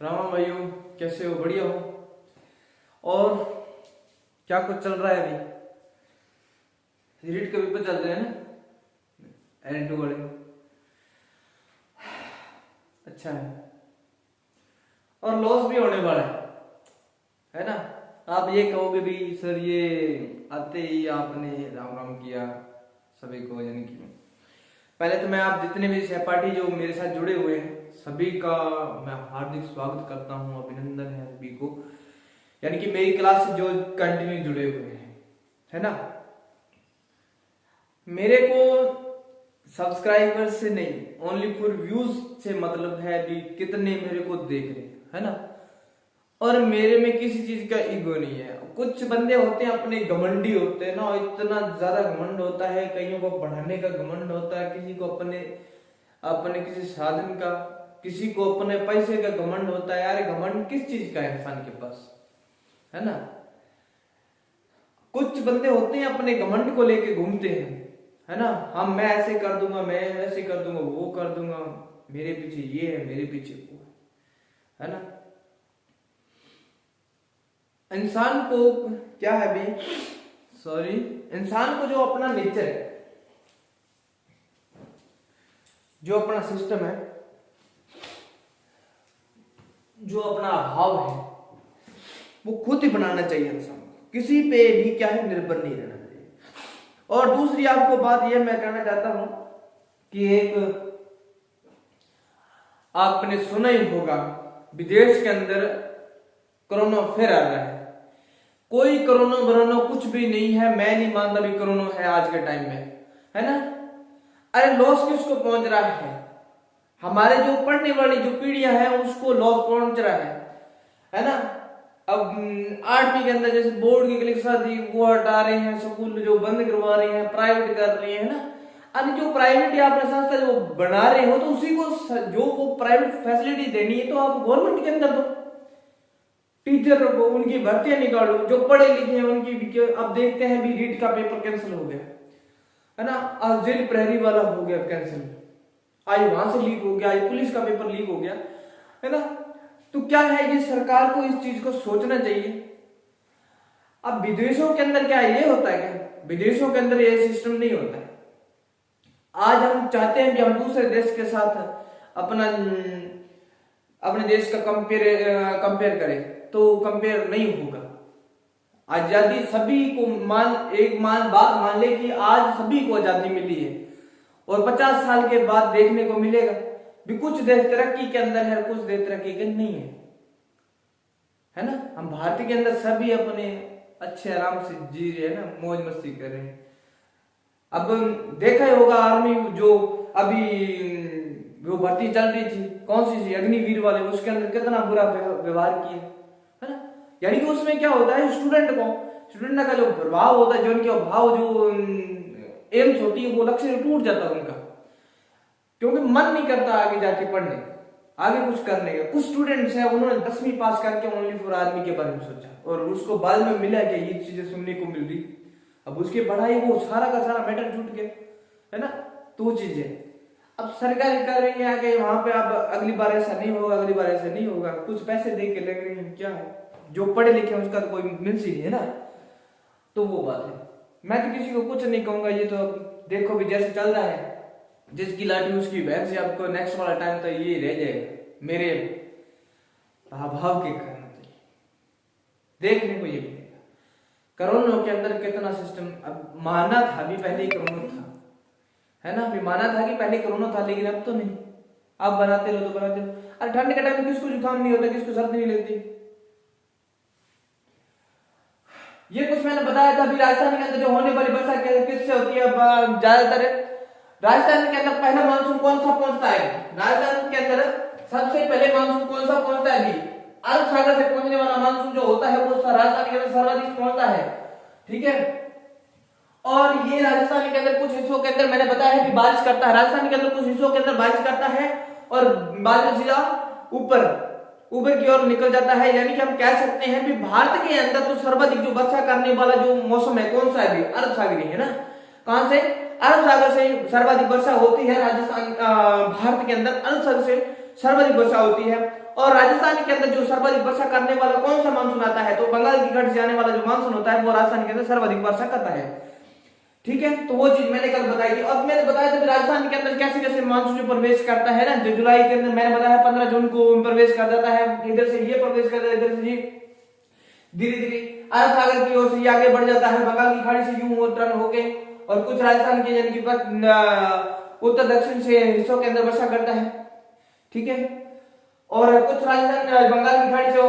राम भाइयों, कैसे हो? बढ़िया हो? और क्या कुछ चल रहा है अभी? रीट के पेपर चल रहे हैं ना, एडिट वाले। अच्छा है, और लॉस भी होने वाला है ना। आप ये कहोगे भी सर ये आते ही आपने राम राम किया सभी को, यानी कि पहले तो मैं आप जितने भी सहपाठी जो मेरे साथ जुड़े हुए हैं सभी का मैं हार्दिक स्वागत करता हूं, अभिनंदन है सभी को, यानी कि मेरी क्लास से जो कंटिन्यू जुड़े हुए हैं, है ना। मेरे को सब्सक्राइबर से नहीं, ओनली फॉर व्यूज से मतलब है भी कितने मेरे को देख रहे हैं, है ना। और मेरे में किसी चीज का ईगो नहीं है। कुछ बंदे होते हैं अपने घमंडी होते हैं ना, इतना ज्यादा घमंड होता है, कईयों को बढ़ाने का घमंड होता है, किसी को अपने अपने किसी साधन का, किसी को अपने पैसे का घमंड होता है। यार घमंड किस चीज का है इंसान के पास, है ना। कुछ बंदे होते हैं अपने घमंड को लेके घूमते हैं, है ना। हम मैं ऐसे कर दूंगा, मैं ऐसे कर दूंगा, वो कर दूंगा, मेरे पीछे ये है, मेरे पीछे वो है ना। इंसान को क्या है भी, सॉरी, इंसान को जो अपना नेचर है, जो अपना सिस्टम है, जो अपना भाव है, वो खुद ही बनाना चाहिए इंसान को, किसी पे भी क्या है निर्भर नहीं रहना चाहिए। और दूसरी आपको बात यह मैं कहना चाहता हूं कि एक आपने सुना ही होगा, विदेश के अंदर कोरोना फिर आ रहा है। कोई कोरोना वरोना कुछ भी नहीं है, मैं नहीं मानता भी कोरोना है आज के टाइम में, है ना। अरे लॉस किसको पहुंच रहा है? हमारे जो पढ़ने वाली जो पीढ़ियां हैं उसको लॉस पहुंच रहा है ना। अब 8वीं के अंदर जैसे बोर्ड की परीक्षा थी वो हटा रहे हैं, स्कूल जो बंद करवा रहे हैं, प्राइवेट कर रहे हैं ना। अन्य जो प्राइवेट या अपने संस्था जो बना रहे हो तो उसी को जो वो प्राइवेट फैसिलिटी देनी है तो आप गवर्नमेंट के अंदर दो। टीचर को उनकी भर्तियां निकालो, जो पढ़े लिखे हैं उनकी भी। अब देखते हैं भी रीट का पेपर कैंसिल हो गया, है ना। आज जेल प्रहरी वाला हो गया कैंसिल, आज वहां से लीक हो गया, आज पुलिस का पेपर लीक हो गया, है ना। तो क्या है, ये सरकार को इस चीज को सोचना चाहिए। अब विदेशों के अंदर क्या ये होता है क्या? विदेशों के अंदर ये सिस्टम नहीं होता है। आज हम चाहते हैं कि हम दूसरे देश के साथ अपने देश का कंपेयर करें तो कंपेयर नहीं होगा। आजादी सभी को बात मान ले कि आज सभी को आजादी मिली है, और 50 साल के बाद देखने को मिलेगा भी कुछ देश तरक्की के अंदर है, कुछ देश तरक्की के नहीं है ना। हम भारत के अंदर सभी अपने अच्छे आराम से जी रहे हैं ना, मौज मस्ती कर रहे हैं। अब देखा ही होगा आर्मी जो अभी वो भर्ती चल रही थी, कौन सी थी, अग्निवीर वाले, उसके अंदर कितना बुरा व्यवहार किया, है ना। यानी कि उसमें क्या होता है, स्टूडेंट का जो प्रभाव होता है, जो उनके भाव, जो एम्स होती है, वो लक्ष्य टूट जाता है उनका, क्योंकि मन नहीं करता आगे जाके पढ़ने, आगे कुछ करने का। कुछ स्टूडेंट्स हैं उन्होंने 10वीं पास करके ओनली फॉर आर्मी के बारे में सोचा, और उसको बाद में मिला कि ये चीजें सुनने को मिल रही, अब उसकी पढ़ाई वो सारा का सारा मैटर छूट गया, है ना। तो चीजें अब सरकार कर रही है कि वहां पे अब अगली बार ऐसा नहीं होगा, अगली बार ऐसा नहीं होगा, कुछ पैसे दे के लग रही है। क्या है, जो पढ़े लिखे हैं उसका तो कोई मिल ही नहीं है ना। तो वो बात है, मैं तो किसी को कुछ नहीं कहूंगा। ये तो देखो भी जैसे चल रहा है, जिसकी लाठी उसकी भैंस से, आपको नेक्स्ट वाला टाइम तो ये रह जाएगा मेरे अभाव के कारण। देखने को ये मिलेगा कोरोना के अंदर कितना सिस्टम, अब माना था भी पहले ही कोरोना था, है ना। अभी माना था कि पहले कोरोना था, लेकिन अब तो नहीं। अब बनाते रहो तो बनाते रहो। अरे ठंड के टाइम में किसको जुकाम नहीं होता, किसको सर्दी नहीं लगती। ये कुछ मैंने बताया था अभी। राजस्थान के अंदर जो होने वाली वर्षा किससे होती है? ज्यादातर राजस्थान के अंदर पहला मानसून कौन सा पहुंचता है? राजस्थान के अंदर सबसे पहले मानसून कौन सा पहुंचता है? अभी अरब सागर से पहुंचने वाला मानसून जो होता है वो राजस्थान के अंदर सर्वाधिक पहुंचता है, ठीक है। और ये राजस्थान के अंदर कुछ हिस्सों के अंदर मैंने बताया है कि बारिश करता है, राजस्थान के अंदर कुछ हिस्सों के अंदर बारिश करता है और बादल सीधा ऊपर की ओर निकल जाता है। यानी कि हम कह सकते हैं कि भारत के अंदर तो सर्वाधिक जो वर्षा करने वाला जो मौसम है कौन सा है? अरब सागरी है ना। कहां से? अरब सागर से सर्वाधिक वर्षा होती है राजस्थान, भारत के अंदर अरब सागर से सर्वाधिक वर्षा होती है। और राजस्थान के अंदर जो सर्वाधिक वर्षा करने वाला कौन सा मानसून आता है, तो बंगाल की खाड़ी से आने वाला जो मानसून होता है वो राजस्थान के अंदर सर्वाधिक वर्षा करता है। ठीक है, तो वो चीज मैंने कल बताई थी। अब मैंने बताया था राजस्थान के अंदर कैसे कैसे मानसून प्रवेश करता है ना, जो जुलाई के अंदर मैंने बताया 15 जून को प्रवेश कर जाता है, इधर से ये प्रवेश कर जाता है, इधर से ये धीरे धीरे अरब सागर की ओर से आगे बढ़ जाता है, बंगाल की खाड़ी से यूं टर्न होके और कुछ राजस्थान के यानी कि उत्तर दक्षिण से हिस्सों के अंदर वर्षा करता है। ठीक है, और कुछ राजस्थान बंगाल की खाड़ी से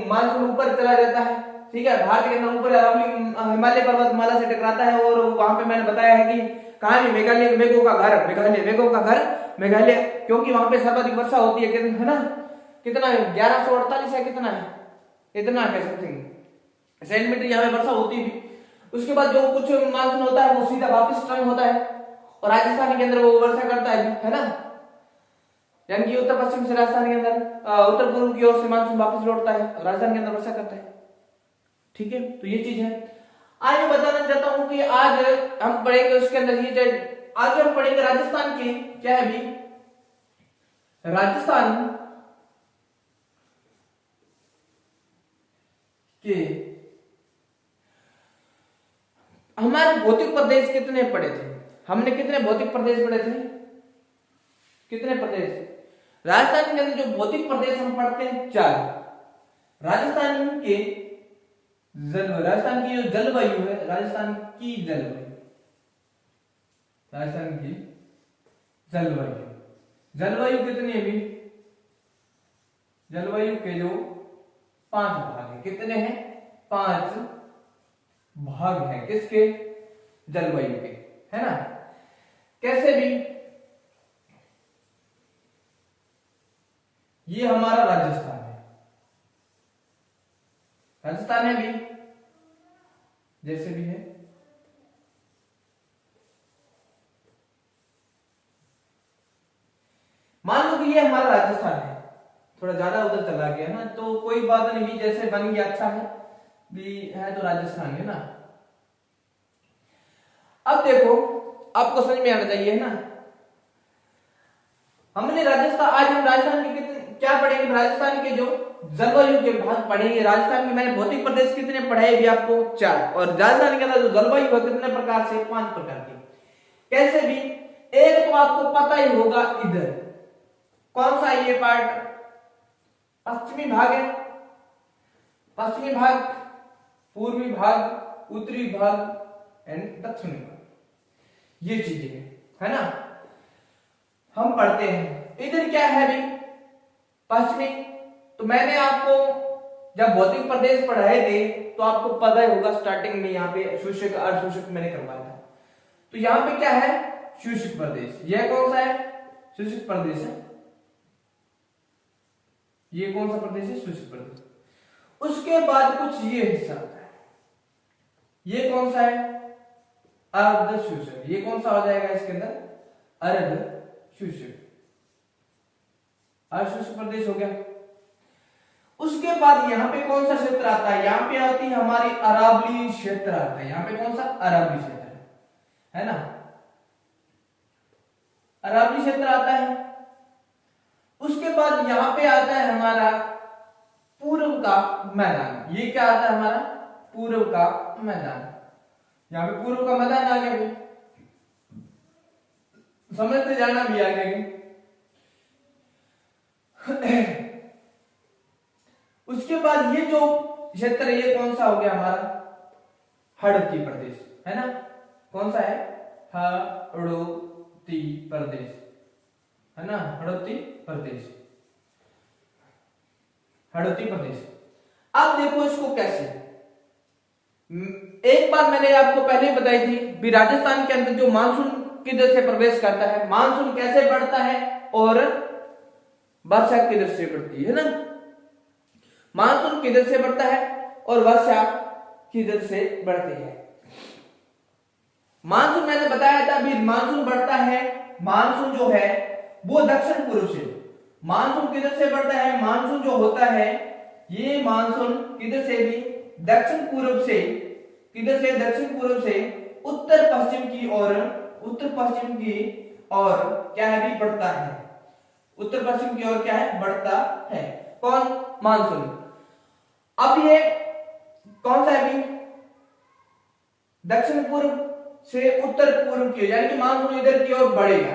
मानसून ऊपर चला जाता है। ठीक है, भारत के अंदर ऊपर अरावली हिमालय पर्वतमाला से टकराता है और वहां पे मैंने बताया है कि कहां भी मेघालय मेघों का घर, मेघों का घर मेघालय, क्योंकि वहां पे सर्वाधिक वर्षा होती है, है ना, कितना 1148 है, कितना है, इतना है समथिंग सेंटीमीटर यहाँ पे वर्षा होती है। उसके बाद जो कुछ मानसून होता है वो सीधा वापस टर्न होता है और राजस्थान के अंदर वो वर्षा करता है ना, यानी कि उत्तर पश्चिम से राजस्थान के अंदर उत्तर पूर्व की ओर से मानसून वापस लौटता है और राजस्थान के अंदर वर्षा करता है। ठीक है, तो ये चीज है। आज मैं बताना चाहता हूं कि आज हम पढ़ेंगे उसके अंदर ये, आज हम पढ़ेंगे राजस्थान की क्या है अभी, राजस्थान के हमारे भौतिक प्रदेश कितने पढ़े थे, हमने कितने भौतिक प्रदेश पढ़े थे, कितने प्रदेश राजस्थान के अंदर जो भौतिक प्रदेश हम पढ़ते हैं 4। राजस्थान के राजस्थान की जो जलवायु है, राजस्थान की जलवायु, राजस्थान की जलवायु, जलवायु कितनी है अभी, जलवायु के जो 5 भाग है, कितने हैं, 5 भाग हैं, किसके, जलवायु के, है ना। कैसे भी ये हमारा राजस्थान है, राजस्थान है भी, जैसे भी है, मान लो कि ये हमारा राजस्थान है, थोड़ा ज्यादा उधर चला गया ना, तो कोई बात नहीं भी, जैसे बन गया अच्छा है भी, है तो राजस्थान है ना। अब देखो आपको समझ में आना चाहिए है ना, हमने राजस्थान, आज हम राजस्थान के कितने क्या पढ़ेंगे, राजस्थान के जो जलवायु के भाग पढ़ेंगे। राजस्थान में मैंने भौतिक प्रदेश कितने पढ़ाए भी आपको 4, और राजस्थान के अंदर जो जलवायु है कितने प्रकार से, 5 प्रकार की। कैसे भी, एक तो आपको पता ही होगा, इधर कौन सा ये पार्ट, पश्चिमी भाग है, पश्चिमी भाग, पूर्वी भाग, उत्तरी भाग एंड दक्षिणी भाग, ये चीजें है ना हम पढ़ते हैं। इधर क्या है भी, पश्चिमी। तो मैंने आपको जब भौतिक प्रदेश पढ़ाए थे तो आपको पता ही होगा, स्टार्टिंग में यहाँ पे शुष्क अर्धशुष्क मैंने करवाया था, तो यहाँ पे क्या है, शुष्क प्रदेश। यह कौन सा है, शुष्क प्रदेश है, ये कौन सा प्रदेश है, शुष्क प्रदेश। उसके बाद कुछ ये हिस्सा आता है, ये कौन सा है, अर्ध शुष्क। ये कौन सा हो जाएगा इसके अंदर, अर्ध शुष्क, अर्ध शुष्क प्रदेश हो गया। उसके बाद यहाँ पे कौन सा क्षेत्र आता है, यहाँ पे आती है हमारी अरावली क्षेत्र आता है, यहाँ पे कौन सा, अरावली क्षेत्र है ना, अरावली क्षेत्र आता है। उसके बाद यहाँ पे आता है हमारा पूर्व का मैदान, ये क्या आता है हमारा, पूर्व का मैदान। यहाँ पे पूर्व का मैदान आ गया, समझते जाना भी आ गया। उसके बाद ये जो क्षेत्र है, ये कौन सा हो गया हमारा, हड़ौती प्रदेश है ना, कौन सा है, हड़ौती प्रदेश है ना, हड़ौती प्रदेश, हड़ौती प्रदेश। अब देखो इसको कैसे, एक बात मैंने आपको पहले ही बताई थी भी, राजस्थान के अंदर जो मानसून किधर से प्रवेश करता है, मानसून कैसे बढ़ता है और वर्षा किधर से बढ़ती है ना, मानसून किधर से बढ़ता है और वर्षा किधर से बढ़ती है। मानसून मैंने बताया था अभी, मानसून बढ़ता है, मानसून जो है वो दक्षिण पूर्व से, मानसून किधर से बढ़ता है, मानसून जो होता है ये मानसून किधर से भी, दक्षिण पूर्व से, किधर से, दक्षिण पूर्व से उत्तर पश्चिम की ओर, उत्तर पश्चिम की ओर क्या है भी बढ़ता है, उत्तर पश्चिम की ओर क्या है, बढ़ता है। कौन? मानसून। अब ये कौन सा है अभी? दक्षिण पूर्व से उत्तर पूर्व की ओर, यानी कि मानसून इधर की ओर बढ़ेगा,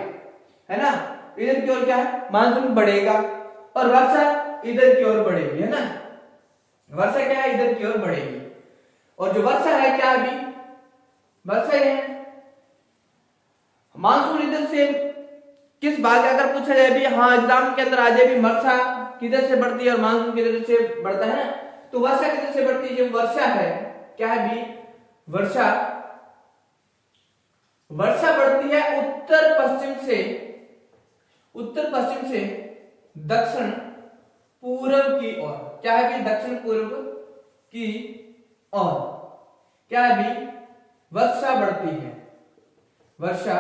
है ना, इधर की ओर क्या है? मानसून बढ़ेगा और वर्षा इधर की ओर बढ़ेगी, है ना, वर्षा क्या है? इधर की ओर बढ़ेगी। और जो वर्षा है क्या अभी? वर्षा है मानसून इधर से किस भाग, अगर पूछा जाए भी, हाँ एग्जाम के अंदर आ जाए भी, वर्षा किधर से बढ़ती है और मानसून किधर से बढ़ता है ना, तो वर्षा किधर से बढ़ती है? जो वर्षा है क्या है भी? वर्षा बढ़ती है उत्तर पश्चिम से दक्षिण पूर्व की ओर। क्या है भी? दक्षिण पूर्व की ओर क्या है भी? वर्षा बढ़ती है। वर्षा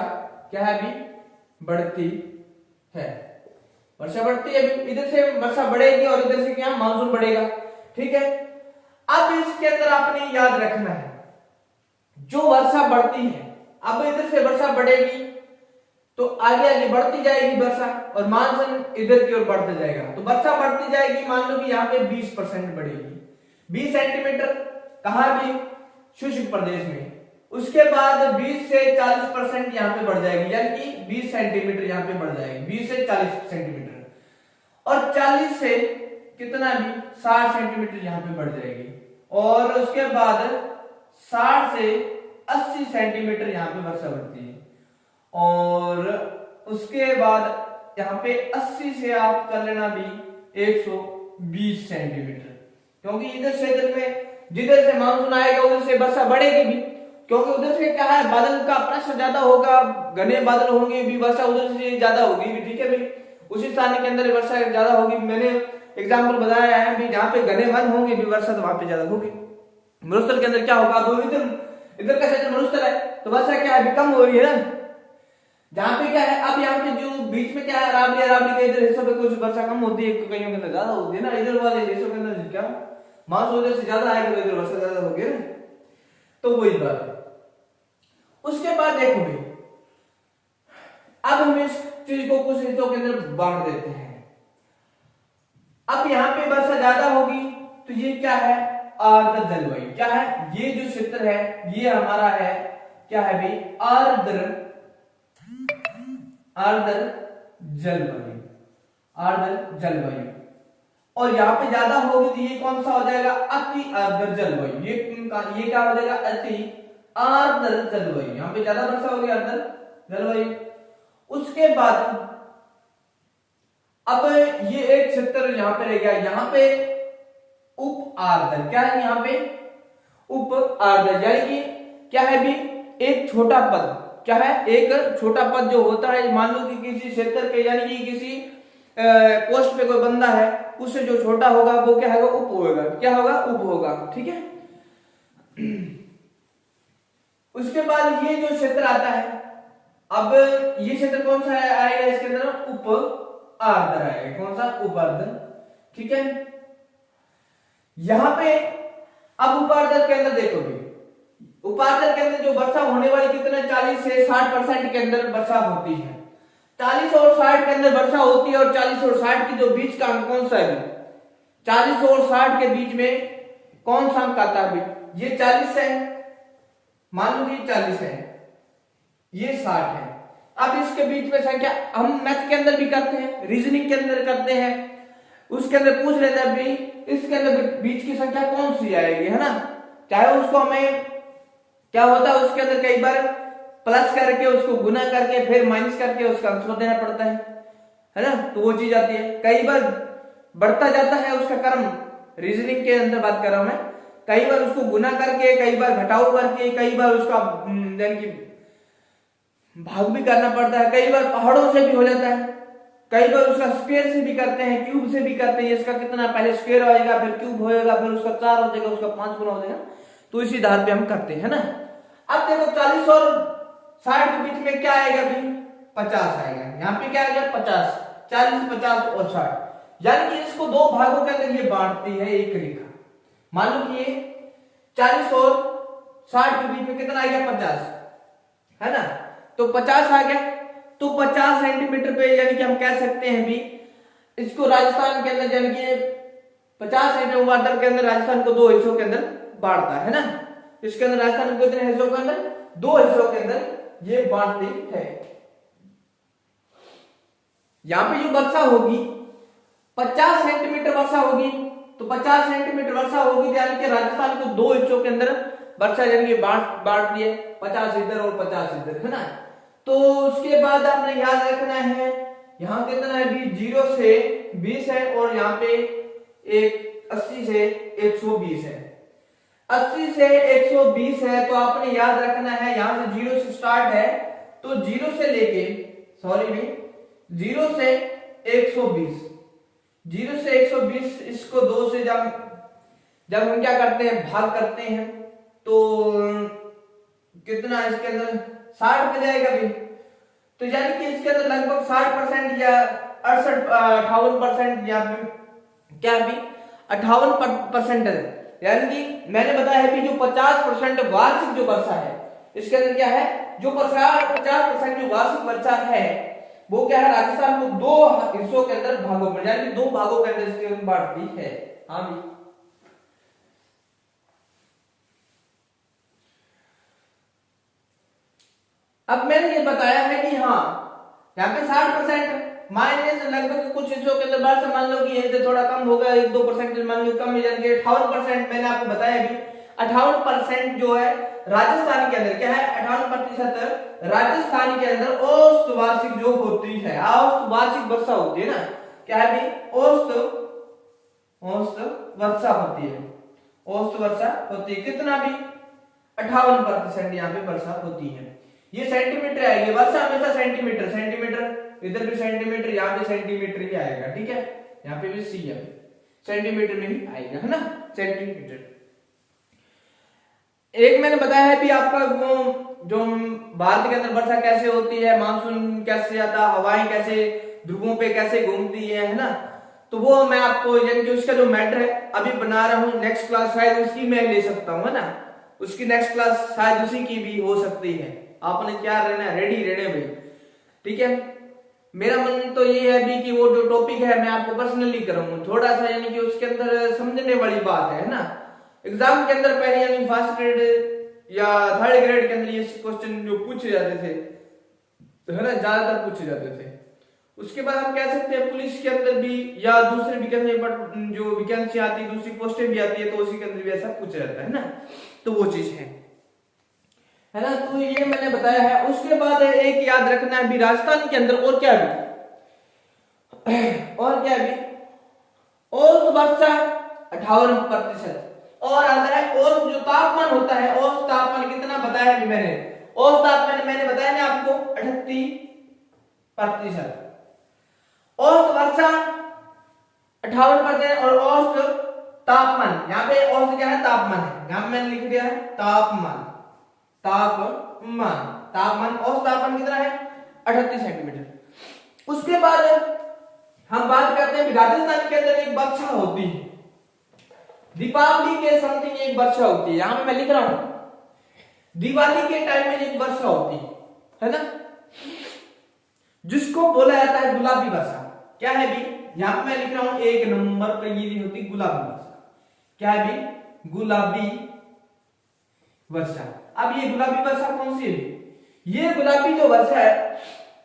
क्या है भी? बढ़ती है। वर्षा बढ़ती है, इधर से वर्षा बढ़ेगी और इधर से क्या? मानसून बढ़ेगा, ठीक है। अब इसके अंदर आपने याद रखना है, जो वर्षा बढ़ती है, अब इधर से वर्षा बढ़ेगी तो आगे आगे बढ़ती जाएगी वर्षा और मानसून इधर की ओर बढ़ता जाएगा। तो वर्षा बढ़ती जाएगी, मान लो कि यहाँ पे 20% बढ़ेगी, 20 सेंटीमीटर, कहां भी? शुष्क प्रदेश में। उसके बाद 20 से 40% यहाँ पे बढ़ जाएगी, यानी कि 20 सेंटीमीटर यहाँ पे बढ़ जाएगी, 20 से 40 सेंटीमीटर, और 40 से कितना भी? 60 सेंटीमीटर यहाँ पे बढ़ जाएगी, और उसके बाद 60 से 80 सेंटीमीटर यहाँ पे वर्षा बढ़ती है, और उसके बाद यहाँ पे 80 से आप कर लेना भी 120 सेंटीमीटर, क्योंकि इधर क्षेत्र में जिधर से मानसून आएगा उधर से वर्षा बढ़ेगी भी, क्योंकि उधर से क्या है? बादल का प्रेशर ज्यादा होगा, घने बादल होंगे भी, वर्षा उधर से ज्यादा होगी भी, ठीक है भाई। उसी स्थान के अंदर वर्षा ज्यादा होगी। मैंने एग्जाम्पल बताया है भी, जहाँ पे घने वन होंगे भी वर्षा तो वहां पे ज्यादा होगी। मरुस्थल के अंदर क्या होगा? इधर का क्षेत्र मरुस्थल है तो वर्षा क्या है? कम हो रही है ना। जहाँ पे क्या है, अब यहाँ पे जो बीच में क्या है? राबड़ी के इधर हिस्सों पे कुछ वर्षा कम होती है, कईयों के अंदर ज्यादा होती है ना। इधर वाले हिस्सों के अंदर क्या मानसून इधर से ज्यादा आएगा तो इधर वर्षा ज्यादा होगी ना, तो वही बात है। उसके बाद देखो भाई, अब हम इस चीज को कुछ हिस्सों के अंदर बांट देते हैं। अब यहाँ पे वर्षा ज्यादा होगी तो ये क्या है? आर्द्र जलवायु। क्या है? ये जो क्षेत्र है ये हमारा है क्या है भाई? आर्द्र जलवायु, आर्द्र जलवायु। और यहाँ पे ज्यादा होगी तो ये कौन सा हो जाएगा? अति आर्द्र जलवायु। ये क्या हो जाएगा? अति आर्द्र जलवायु। यहाँ पे ज्यादा वर्षा होगी, आर्द्र जलवायु। उसके बाद अब ये एक क्षेत्र यहाँ पे रह गया, यहाँ पे उप आर्द्र। क्या है यहाँ पे? उप आर्द्र, यानी कि क्या है भी? एक छोटा पद। क्या है? एक छोटा पद जो होता है, मान लो कि किसी क्षेत्र के, यानी कि किसी पोस्ट पे कोई बंदा है, उससे जो छोटा होगा वो क्या होगा? उप होगा। क्या होगा? उप होगा, ठीक है। उसके बाद ये जो क्षेत्र आता है, अब ये क्षेत्र कौन सा आएगा? इसके अंदर उप आर्द्र आएगा। कौन सा? उप आर्द्र, ठीक है। यहां पे अब उप आर्द्र के अंदर देखो भी, उप आर्द्र के अंदर जो वर्षा होने वाली कितना? 40 से 60% के अंदर वर्षा होती है। 40 और 60 के अंदर वर्षा होती है, और 40 और 60 की जो बीच का अंक कौन सा है? 40 और 60 के बीच में कौन सा अंक आता है? ये 40 है, मान लो ये 40 है, ये 60 है। अब इसके बीच में संख्या हम मैथ के अंदर भी करते हैं, रीजनिंग के अंदर करते हैं, उसके अंदर पूछ लेते हैं भाई इसके अंदर बीच की संख्या कौन सी आएगी, है ना। चाहे उसको हमें क्या होता है, उसके अंदर कई बार प्लस करके उसको गुना करके फिर माइनस करके उसका आंसर देना पड़ता है ना, तो वो चीज आती है। कई बार बढ़ता जाता है उसका क्रम, रीजनिंग के अंदर बात कर रहा हूं मैं। कई बार उसको गुना करके, कई बार घटाव करके, कई बार उसका यानी कि भाग भी करना पड़ता है, कई बार पहाड़ों से भी हो जाता है, कई बार उसका स्क्वायर से भी करते हैं, क्यूब से भी करते हैं। इसका कितना? पहले स्क्वायर आएगा, फिर क्यूब होएगा, फिर उसका 4 हो जाएगा, उसका 5 गुना हो जाएगा। तो इसी आधार पे हम करते हैं ना। अब देखो 40 और 60 के बीच में क्या आएगा भाई? 50 आएगा। यहाँ पे क्या आएगा? 50, 40, 50 और 60, यानी कि इसको दो भागों के अंदर ये बांटती है एक रेखा। मान लो कि ये 40 और 60 के बीच में कितना आ गया? 50, है ना। तो 50 आ गया, तो 50 सेंटीमीटर पे यानी कि हम कह सकते हैं भी इसको राजस्थान के अंदर यानी कि 50 सेंटीमीटर वाटर के अंदर राजस्थान को 2 हिस्सों के अंदर बांटता है ना। इसके अंदर राजस्थान को कितने हिस्सों के अंदर, 2 हिस्सों के अंदर ये बांटती है। यहां पे जो वर्षा होगी 50 सेंटीमीटर वर्षा होगी, तो 50 सेंटीमीटर वर्षा होगी यानी कि राजस्थान को 2 हिस्सों के अंदर वर्षा यानी कि बांट दिए, 50 इधर और 50 इधर, है ना। तो उसके बाद आपने याद रखना है यहाँ कितना है भी 0 से 20 है और यहाँ पे एक 80 से 120 है। 80 से 120 है तो आपने याद रखना है यहाँ से 0 से स्टार्ट है, तो 0 से लेके 0 से 120, 0 से 120 इसको 2 से जब हम क्या करते हैं भाग करते हैं तो कितना इसके अंदर 60 पे जाएगा भी। तो यानी कि इसके अंदर लगभग 60% या 58% या क्या भी 58% है। यानी कि मैंने बताया है कि जो 50% वार्षिक जो वर्षा है इसके अंदर क्या है, जो 50% जो वार्षिक वर्षा है वो क्या है राजस्थान को 2 हिस्सों के अंदर भागों में यानी कि 2 भागों के अंदर इसके अंदर बांटती है। हाँ भी अब मैंने ये बताया है कि हाँ यहाँ पे 60% माइनस लगभग कुछ हिस्सों के अंदर बार मान लो कि ये थोड़ा कम होगा 1-2% मान लो कम, यानी कि 58% मैंने आपको बताया भी 58% जो है राजस्थान के अंदर क्या है 58% राजस्थान के अंदर औसत वार्षिक जो होती है, औसत वार्षिक वर्षा होती है ना, क्या है भी औसत वर्षा होती है, औसत वर्षा होती है कितना भी 58% यहाँ पे वर्षा होती है। ये सेंटीमीटर है, ये वर्षा हमेशा सेंटीमीटर इधर भी सेंटीमीटर, यहाँ पे सेंटीमीटर ही आएगा, ठीक है, यहाँ पे भी सी है सेंटीमीटर में ही आएगा, है ना सेंटीमीटर। एक मैंने बताया है भी आपका वो जो भारत के अंदर वर्षा कैसे होती है, मानसून कैसे आता, हवाएं कैसे ध्रुवों पे कैसे घूमती है ना, तो वो मैं आपको यानी कि उसका जो मैटर है अभी बना रहा हूँ, नेक्स्ट क्लास शायद उसकी मैं ले सकता हूँ, है ना, उसकी नेक्स्ट क्लास शायद उसी की भी हो सकती है। आपने क्या रहना है, रेडी रहने भाई, ठीक है। मेरा मन तो ये है भी कि वो जो टॉपिक है मैं आपको पर्सनली कराऊंगा थोड़ा सा, यानी कि उसके अंदर समझने वाली बात है ना। एग्जाम के अंदर पहले यानी फर्स्ट ग्रेड या थर्ड ग्रेड के अंदर ये क्वेश्चन जो पूछे जाते थे, है ना, ज्यादातर पूछे जाते थे। उसके बाद हम कह सकते हैं पुलिस के अंदर भी या दूसरे भी जो वैकेंसी आती है, दूसरी पोस्टें भी आती है, तो उसी के अंदर भी ऐसा पूछा जाता है ना, तो वो चीज है ना। तो ये मैंने बताया है। उसके बाद एक याद रखना है भी राजस्थान के अंदर और क्या भी औसत वर्षा 58% और आता है औसत जो तापमान होता है, औसत तापमान कितना बताया भी मैंने, औसत तापमान मैंने बताया ना आपको 38%, औसत वर्षा 58% और औसत तापमान, यहाँ पे औसत क्या है तापमान है, यहाँ पे मैंने लिख दिया है तापमान औसत तापमान कितना है 38 सेंटीमीटर। उसके बाद हम बात करते हैं राजस्थान के अंदर एक वर्षा होती है, दीपावली के समथिंग एक वर्षा होती है, यहां पे मैं लिख रहा हूं दिवाली के टाइम में एक वर्षा होती है ना, जिसको बोला जाता है गुलाबी वर्षा। क्या है भी, यहां पे मैं लिख रहा हूं 1 नंबर पे ये होती गुलाबी वर्षा। क्या है भी, गुलाबी वर्षा। अब ये गुलाबी वर्षा कौन सी है, ये गुलाबी जो वर्षा है,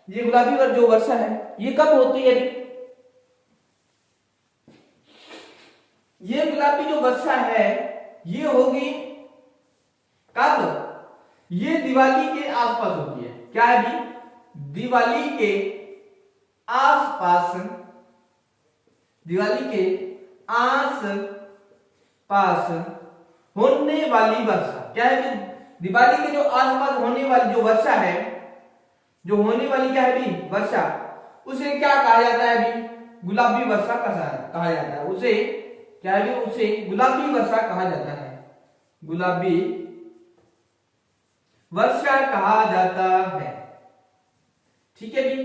ये गुलाबी जो वर्षा है ये कब होती है, ये गुलाबी जो वर्षा है ये होगी कब, ये दिवाली के आसपास होती है। क्या है भी, दिवाली के आसपास, दिवाली के आसपास होने वाली वर्षा। क्या है कि दिवाली के जो आसपास होने वाली जो वर्षा है, जो होने वाली क्या है भी वर्षा, उसे क्या कहा जाता है भी, गुलाबी वर्षा कहा जाता है। उसे क्या है, उसे गुलाबी वर्षा कहा जाता है, गुलाबी वर्षा कहा जाता है, ठीक है भी।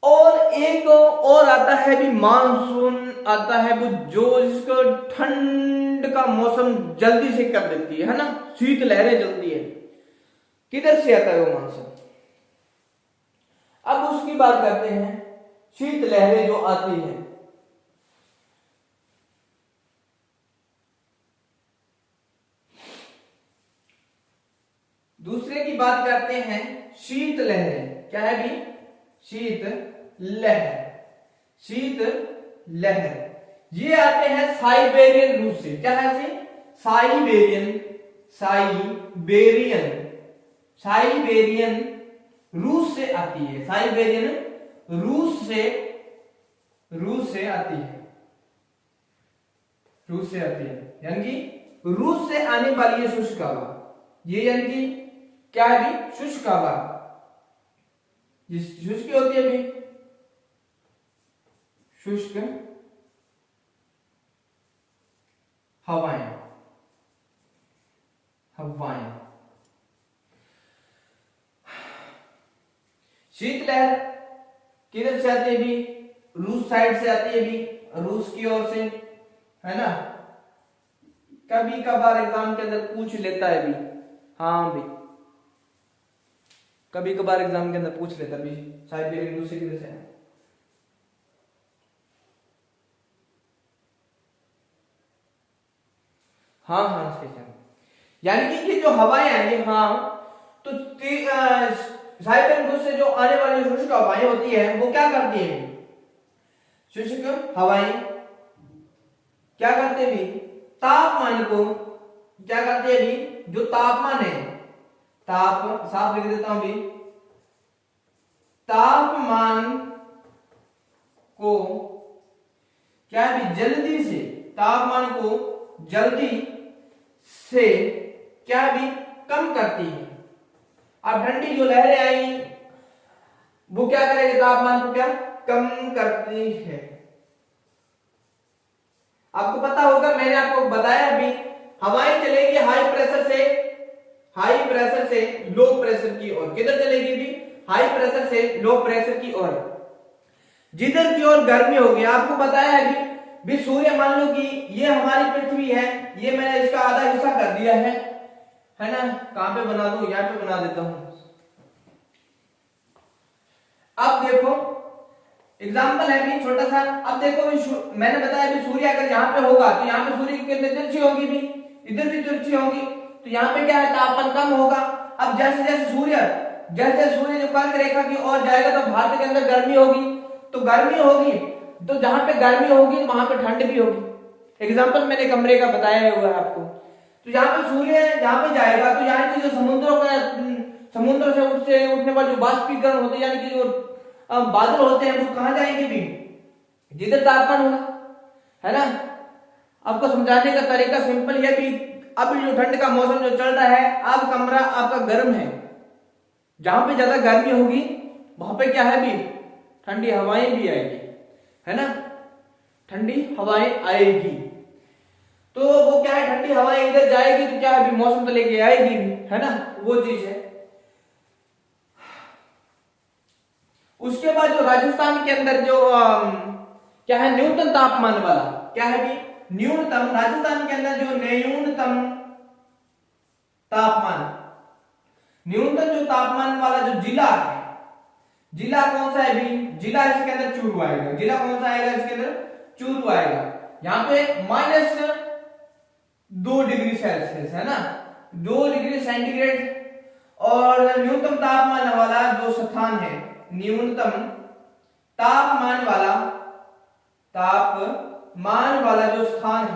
और एक और आता है भी मानसून आता है वो जो जिसको ठंड का मौसम जल्दी से कर देती है ना, शीत लहरें चलती है, किधर से आता है वो मानसून। अब उसकी बात करते हैं, शीत लहरें जो आती है, दूसरे की बात करते हैं शीत लहर। क्या है भी? शीत लहर। शीत लहर ये आते हैं साइबेरियन रूस से। क्या है? से साइबेरियन। साइबेरियन साइबेरियन रूस से आती है। साइबेरियन रूस से आती है। रूस से आती है यानी कि रूस से आने वाली है शुष्क हवा। ये यानी कि क्या है भी? शुष्क हवा। शुष्क होती है भी शुष्क हवाएं। शीतलहर किधर से आती है भी? रूस साइड से आती है भी, रूस की ओर से, है ना। कभी कभार एग्जाम के अंदर पूछ लेता है भी। हाँ भी, कभी कभार एग्जाम के अंदर पूछ लेता भी साइबेरियन रूस से किधर से है। हाँ सही है। यानी कि ये जो हवाएं आएंगी, हाँ, तो साइबेरियन रूस से जो आने वाली शुष्क हवाएं होती है वो क्या करती है? शुष्क हवाएं क्या करते हैं भी? तापमान को क्या करते हैं भी? जो तापमान है, साफ लिख देता हूं भी, तापमान को क्या है भी? जल्दी से, तापमान को जल्दी से क्या भी? कम करती है। अब ठंडी जो लहरें आई वो क्या करेगी? तापमान को क्या कम करती है। आपको पता होगा, मैंने आपको बताया अभी, हवाएं चलेगी हाई प्रेशर से लो प्रेशर की ओर। किधर चलेगी भी? हाई प्रेशर से लो प्रेशर की ओर। जिधर की ओर गर्मी होगी, आपको बताया है भी सूर्य, मान लो कि ये हमारी पृथ्वी है, ये मैंने इसका आधा हिस्सा कर दिया है ना। कहां पे बना दूं? यहां पे बना देता हूं। अब देखो एग्जाम्पल है भी छोटा सा। अब देखो मैंने बताया भी सूर्य अगर यहाँ पे होगा तो यहाँ पे सूर्य की कितनी तिरछी होगी भी? इधर भी तिरछी होगी, तो यहाँ पे क्या है? तापमान कम होगा। अब जैसे जैसे सूर्य जो कर्क रेखा की ओर जाएगा तो भारत के अंदर गर्मी होगी, तो जहां पे गर्मी होगी वहां पे ठंड भी होगी। एग्जाम्पल मैंने कमरे का बताया हुआ है आपको। तो यहाँ पे सूर्य जहां पे जाएगा तो यहाँ की जो समुद्र से उठने वाले जो बाष्पीकरण होते हैं, यानी कि जो बादल होते हैं, वो कहां जाएंगे भी? जिधर तापमान होगा, है ना। आपको समझाने का तरीका सिंपल है भी, अभी जो ठंड का मौसम जो चल रहा है, अब कमरा आपका गर्म है, जहां पे ज्यादा गर्मी होगी वहां पे क्या है भी? ठंडी हवाएं भी आएगी, है ना। ठंडी हवाएं आएगी, तो वो क्या है? ठंडी हवाएं इधर जाएगी तो क्या है भी? मौसम तो लेके आएगी भी, है ना, वो चीज है। उसके बाद जो राजस्थान के अंदर जो क्या है? न्यूनतम तापमान वाला, क्या है भी? न्यूनतम, राजस्थान के अंदर जो न्यूनतम जो तापमान वाला जो जिला है, जिला कौन सा है भी? जिला इसके अंदर चूरू आएगा। जिला कौन सा आएगा? इसके अंदर चूरू आएगा। यहाँ पे -2 डिग्री सेल्सियस, है ना, 2 डिग्री सेंटीग्रेड। और न्यूनतम तापमान वाला जो स्थान है, न्यूनतम तापमान वाला जो स्थान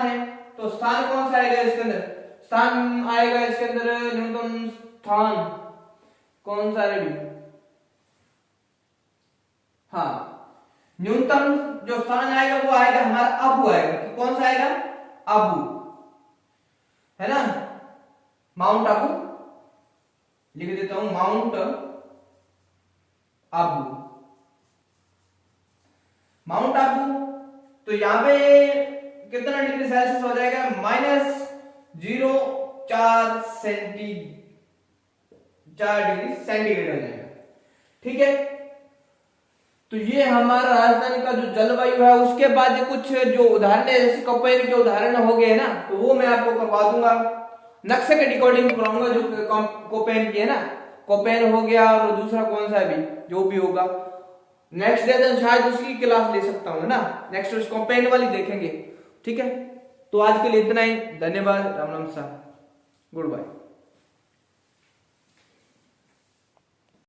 है, तो स्थान कौन सा आएगा इसके अंदर? स्थान आएगा इसके अंदर, न्यूनतम स्थान कौन सा है? हाँ, न्यूनतम जो स्थान आएगा वो आएगा हमारा अबू आएगा। तो कौन सा आएगा? अबू, है ना, माउंट आबू लिख देता हूं, माउंट आबू। तो यहां पे कितना डिग्री सेल्सियस हो जाएगा? -4 डिग्री सेंटीग्रेड हो जाएगा। ठीक है, तो ये हमारा राजधानी का जो जलवायु है। उसके बाद कुछ जो उदाहरण है, जैसे कोपेन के उदाहरण हो गए ना, तो वो मैं आपको करवा दूंगा, नक्शे के डिकोडिंग कराऊंगा। जो कोपेन की है ना, कोपेन हो गया, और दूसरा कौन सा है भी, जो भी होगा नेक्स्ट डे तो शायद उसकी क्लास ले सकता हूं ना, नेक्स्ट उस कोपेन वाली देखेंगे। ठीक है, तो आज के लिए इतना ही। धन्यवाद। राम राम साहब। Good bye.